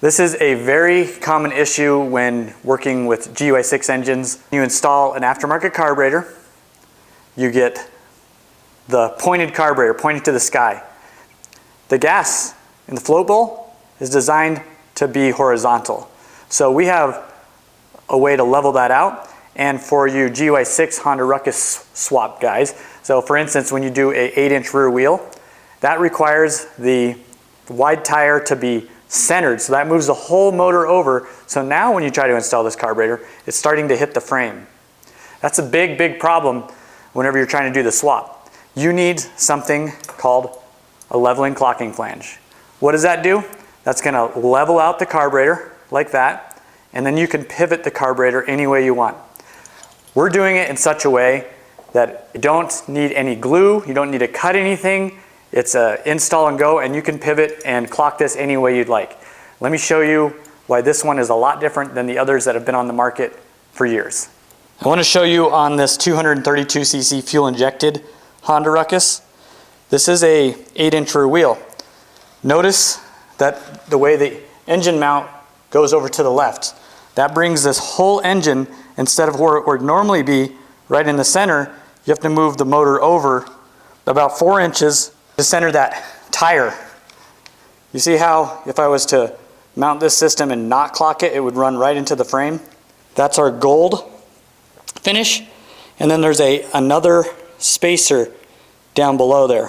This is a very common issue when working with GY6 engines. You install an aftermarket carburetor, you get the pointed carburetor pointing to the sky. The gas in the float bowl is designed to be horizontal. So we have a way to level that out. And for you GY6 Honda Ruckus swap guys, so for instance, when you do a 8-inch rear wheel, that requires the wide tire to be centered, so that moves the whole motor over. So now when you try to install this carburetor, it's starting to hit the frame. That's a big, big problem whenever you're trying to do the swap. You need something called a leveling clocking flange. What does that do? That's going to level out the carburetor like that, and then you can pivot the carburetor any way you want. We're doing it in such a way that you don't need any glue, you don't need to cut anything. It's a install and go, and you can pivot and clock this any way you'd like. Let me show you why this one is a lot different than the others that have been on the market for years. I want to show you on this 232cc fuel injected Honda Ruckus. This is a 8-inch rear wheel. Notice that the way the engine mount goes over to the left. That brings this whole engine, instead of where it would normally be right in the center, you have to move the motor over about 4 inches to center that tire. You see how if I was to mount this system and not clock it, it would run right into the frame? That's our gold finish. And then there's another spacer down below there.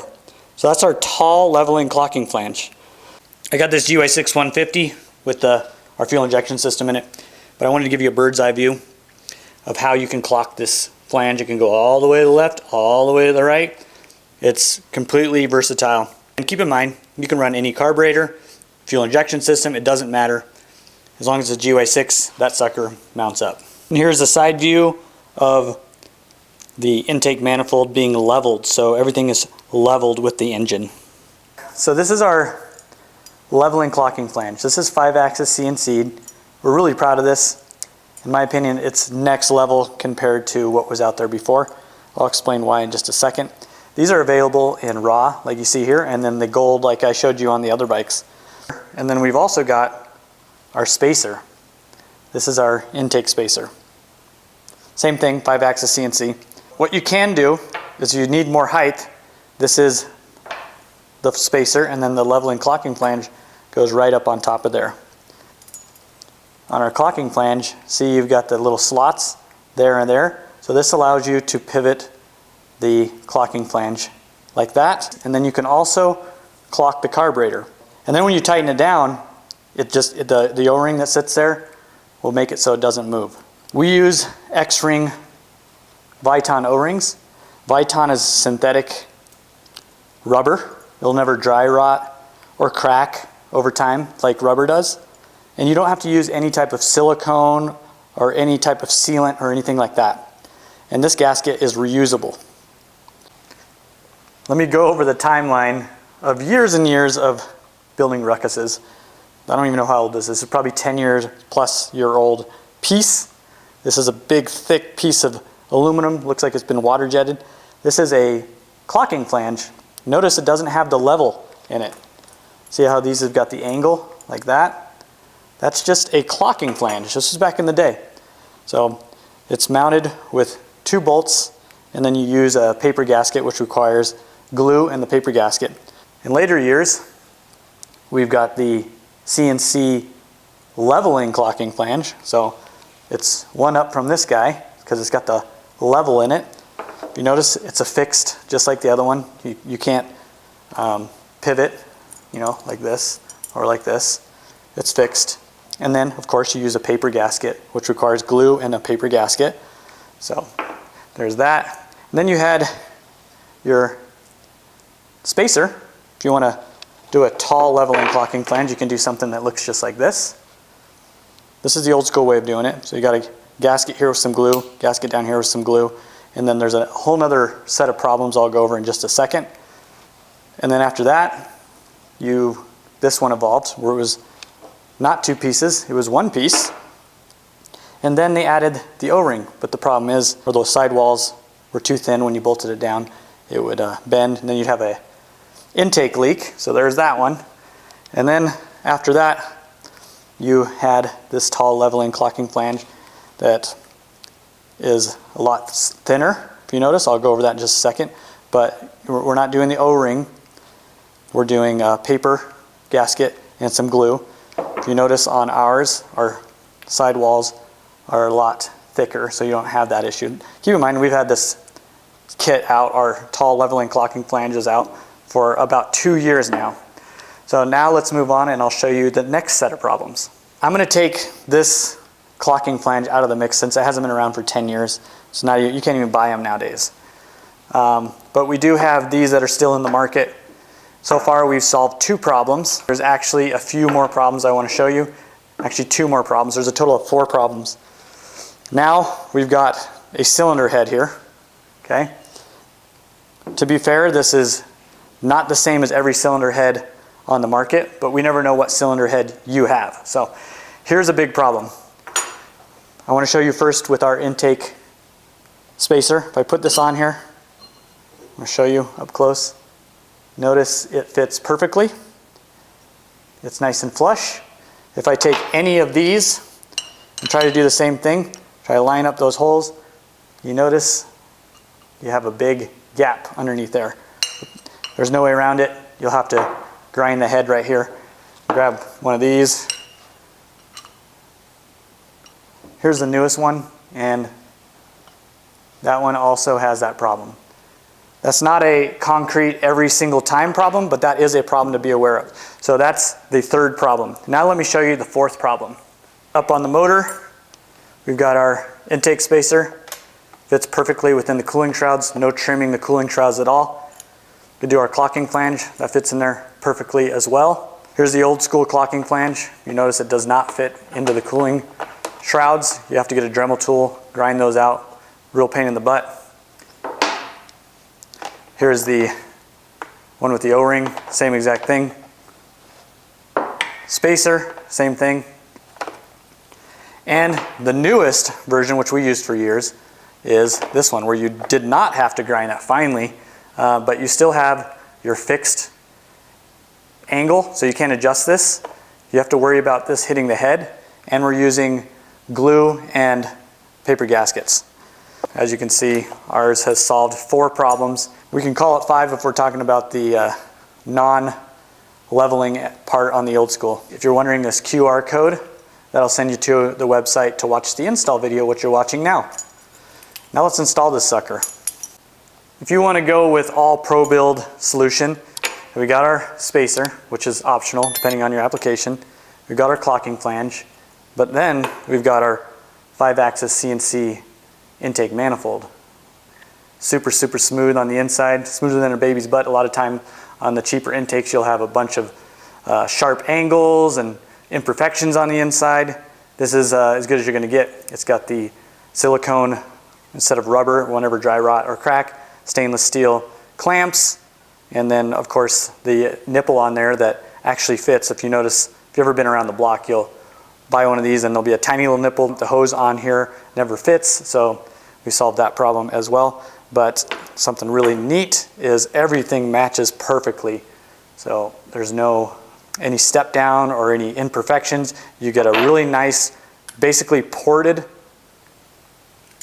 So that's our tall leveling clocking flange. I got this GY6 150 with our fuel injection system in it, but I wanted to give you a bird's eye view of how you can clock this flange. It can go all the way to the left, all the way to the right. It's completely versatile. And keep in mind, you can run any carburetor, fuel injection system, it doesn't matter. As long as it's GY6, that sucker mounts up. And here's a side view of the intake manifold being leveled, so everything is leveled with the engine. So this is our leveling clocking flange. This is 5-axis CNC'd. We're really proud of this. In my opinion, it's next level compared to what was out there before. I'll explain why in just a second. These are available in raw, like you see here, and then the gold, like I showed you on the other bikes. And then we've also got our spacer. This is our intake spacer. Same thing, 5-axis CNC. What you can do is you need more height. This is the spacer, and then the leveling clocking flange goes right up on top of there. On our clocking flange, see you've got the little slots there and there. So this allows you to pivot the clocking flange like that, and then you can also clock the carburetor. And then when you tighten it down, the O-ring that sits there will make it so it doesn't move. We use X-ring Viton O-rings. Viton is synthetic rubber. It'll never dry rot or crack over time like rubber does. And you don't have to use any type of silicone or any type of sealant or anything like that. And this gasket is reusable. Let me go over the timeline of years and years of building Ruckuses. I don't even know how old this is. This is probably 10 years plus year old piece. This is a big thick piece of aluminum. Looks like it's been water jetted. This is a clocking flange. Notice it doesn't have the level in it. See how these have got the angle like that? That's just a clocking flange. This was back in the day. So it's mounted with 2 bolts, and then you use a paper gasket, which requires glue and the paper gasket. In later years, we've got the CNC leveling clocking flange. So it's one up from this guy because it's got the level in it. If you notice, it's affixed just like the other one. You can't pivot, you know, like this or like this. It's fixed. And then, of course, you use a paper gasket, which requires glue and a paper gasket. So there's that. And then you had your spacer. If you want to do a tall leveling clocking flange, you can do something that looks just like this. This is the old school way of doing it. So you got a gasket here with some glue, gasket down here with some glue, and then there's a whole other set of problems I'll go over in just a second. And then after that, this one evolved where it was not 2 pieces, it was 1 piece. And then they added the O-ring, but the problem is, where those sidewalls were too thin when you bolted it down, it would bend, and then you'd have a intake leak. So there's that one. And then after that, you had this tall leveling clocking flange that is a lot thinner. If you notice, I'll go over that in just a second, but we're not doing the O-ring. We're doing a paper gasket and some glue. If you notice on ours, our sidewalls are a lot thicker, so you don't have that issue. Keep in mind, we've had this kit out, our tall leveling clocking flanges out, for about 2 years now. So now let's move on and I'll show you the next set of problems. I'm going to take this clocking flange out of the mix since it hasn't been around for 10 years. So now you can't even buy them nowadays. But we do have these that are still in the market. So far we've solved 2 problems. There's actually a few more problems I want to show you. Actually 2 more problems. There's a total of 4 problems. Now we've got a cylinder head here. Okay. To be fair, this is not the same as every cylinder head on the market, but we never know what cylinder head you have. So here's a big problem. I want to show you first with our intake spacer. If I put this on here, I'm going to show you up close. Notice it fits perfectly. It's nice and flush. If I take any of these and try to do the same thing, try to line up those holes, you notice you have a big gap underneath there. There's no way around it. You'll have to grind the head right here. Grab one of these. Here's the newest one, and that one also has that problem. That's not a concrete every single time problem, but that is a problem to be aware of. So that's the 3rd problem. Now let me show you the 4th problem. Up on the motor, we've got our intake spacer. Fits perfectly within the cooling shrouds, no trimming the cooling shrouds at all. We do our clocking flange, that fits in there perfectly as well. Here's the old school clocking flange. You notice it does not fit into the cooling shrouds. You have to get a Dremel tool, grind those out. Real pain in the butt. Here's the one with the O-ring, same exact thing. Spacer, same thing. And the newest version, which we used for years, is this one where you did not have to grind that finely, but you still have your fixed angle, so you can't adjust this. You have to worry about this hitting the head, and we're using glue and paper gaskets. As you can see, ours has solved 4 problems. We can call it 5 if we're talking about the non-leveling part on the old school. If you're wondering, this QR code, that'll send you to the website to watch the install video, which you're watching now. Now let's install this sucker. If you want to go with all ProBld solution, we got our spacer, which is optional depending on your application. We've got our clocking flange, but then we've got our 5-axis CNC intake manifold. Super, super smooth on the inside, smoother than a baby's butt. A lot of time on the cheaper intakes, you'll have a bunch of sharp angles and imperfections on the inside. This is as good as you're going to get. It's got the silicone instead of rubber, whenever dry rot or crack, stainless steel clamps, and then of course the nipple on there that actually fits. If you notice, if you've ever been around the block, you'll buy one of these and there'll be a tiny little nipple. The hose on here never fits, so we solved that problem as well. But something really neat is everything matches perfectly. So there's no any step down or any imperfections. You get a really nice, basically ported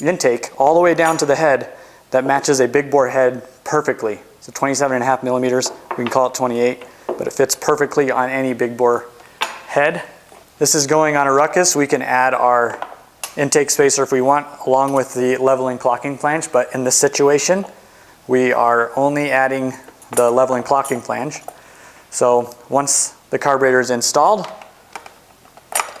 intake all the way down to the head that matches a big bore head perfectly. So 27.5 millimeters, we can call it 28, but it fits perfectly on any big bore head. This is going on a ruckus. We can add our intake spacer if we want, along with the leveling clocking flange, but in this situation, we are only adding the leveling clocking flange. So once the carburetor is installed,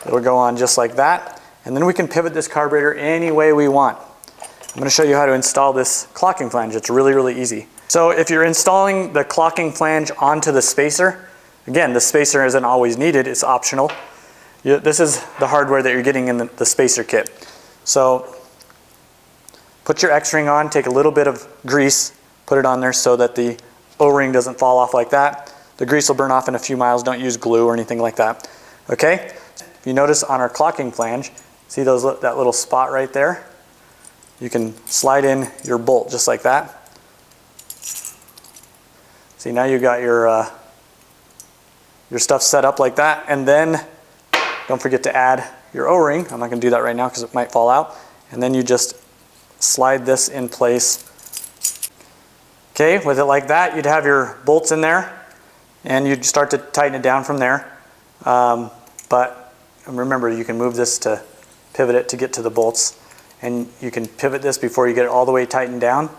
it'll go on just like that, and then we can pivot this carburetor any way we want. I'm going to show you how to install this clocking flange. It's really, really easy. So if you're installing the clocking flange onto the spacer, again, the spacer isn't always needed, it's optional. This is the hardware that you're getting in the spacer kit. So put your X-ring on, take a little bit of grease, put it on there so that the O-ring doesn't fall off like that. The grease will burn off in a few miles. Don't use glue or anything like that. Okay? If you notice on our clocking flange, see that little spot right there? You can slide in your bolt just like that. See, now you've got your stuff set up like that, and then Don't forget to add your O-ring. I'm not going to do that right now because it might fall out. And then you just slide this in place. Okay, with it like that, you'd have your bolts in there, and you'd start to tighten it down from there. But remember, you can move this to pivot it to get to the bolts, and you can pivot this before you get it all the way tightened down.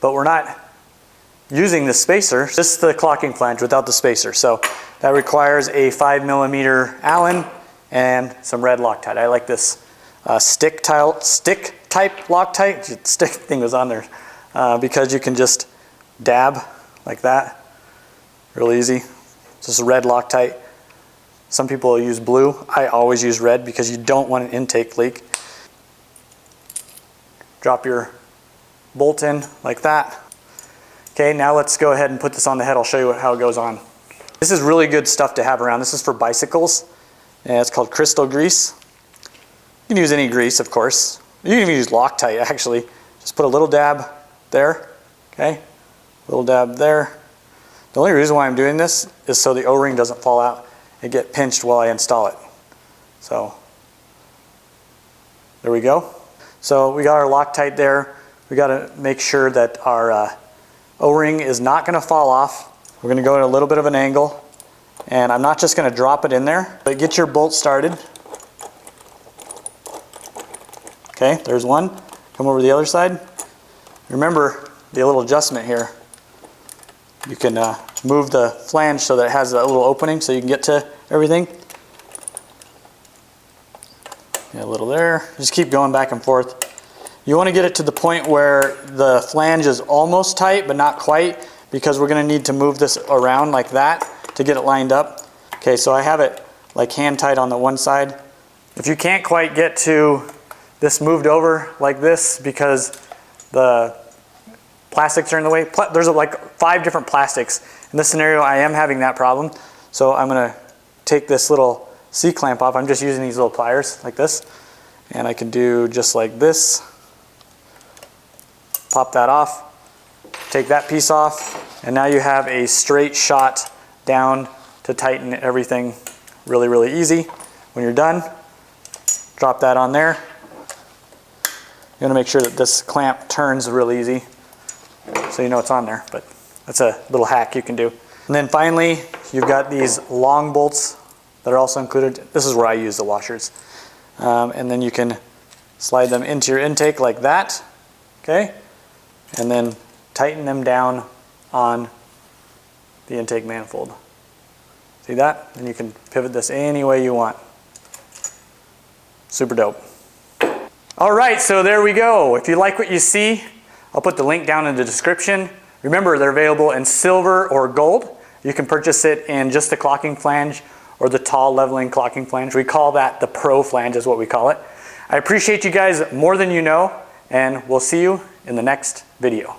But we're not using the spacer. This is the clocking flange without the spacer. So that requires a 5mm Allen and some red Loctite. I like this stick type Loctite. Stick thing was on there because you can just dab like that, real easy. Just a red Loctite. Some people use blue. I always use red because you don't want an intake leak. Drop your bolt in like that. Okay, now let's go ahead and put this on the head. I'll show you how it goes on. This is really good stuff to have around. This is for bicycles, and it's called crystal grease. You can use any grease, of course. You can even use Loctite, actually. Just put a little dab there, okay? A little dab there. The only reason why I'm doing this is so the O-ring doesn't fall out and get pinched while I install it. So, there we go. So we got our Loctite there. We got to make sure that our O-ring is not going to fall off. We're going to go at a little bit of an angle, and I'm not just going to drop it in there, but get your bolt started. Okay, there's one. Come over to the other side. Remember the little adjustment here. You can move the flange so that it has a little opening so you can get to everything. Yeah, a little there. Just keep going back and forth. You want to get it to the point where the flange is almost tight but not quite, because we're going to need to move this around like that to get it lined up. Okay, so I have it like hand tight on the one side. If you can't quite get to this moved over like this because the plastics are in the way, there's like 5 different plastics. In this scenario, I am having that problem. So I'm going to take this little C-clamp off. I'm just using these little pliers like this. And I can do just like this. Pop that off. Take that piece off. And now you have a straight shot down to tighten everything really, really easy. When you're done, drop that on there. You want to make sure that this clamp turns real easy so you know it's on there, but that's a little hack you can do. And then finally, you've got these long bolts that are also included. This is where I use the washers. And then you can slide them into your intake like that, okay? And then tighten them down on the intake manifold. See that? And you can pivot this any way you want. Super dope. All right, so there we go. If you like what you see, I'll put the link down in the description. Remember, they're available in silver or gold. You can purchase it in just the clocking flange or the tall leveling clocking flange. We call that the Pro-FLANGE is what we call it. I appreciate you guys more than you know, and we'll see you in the next video.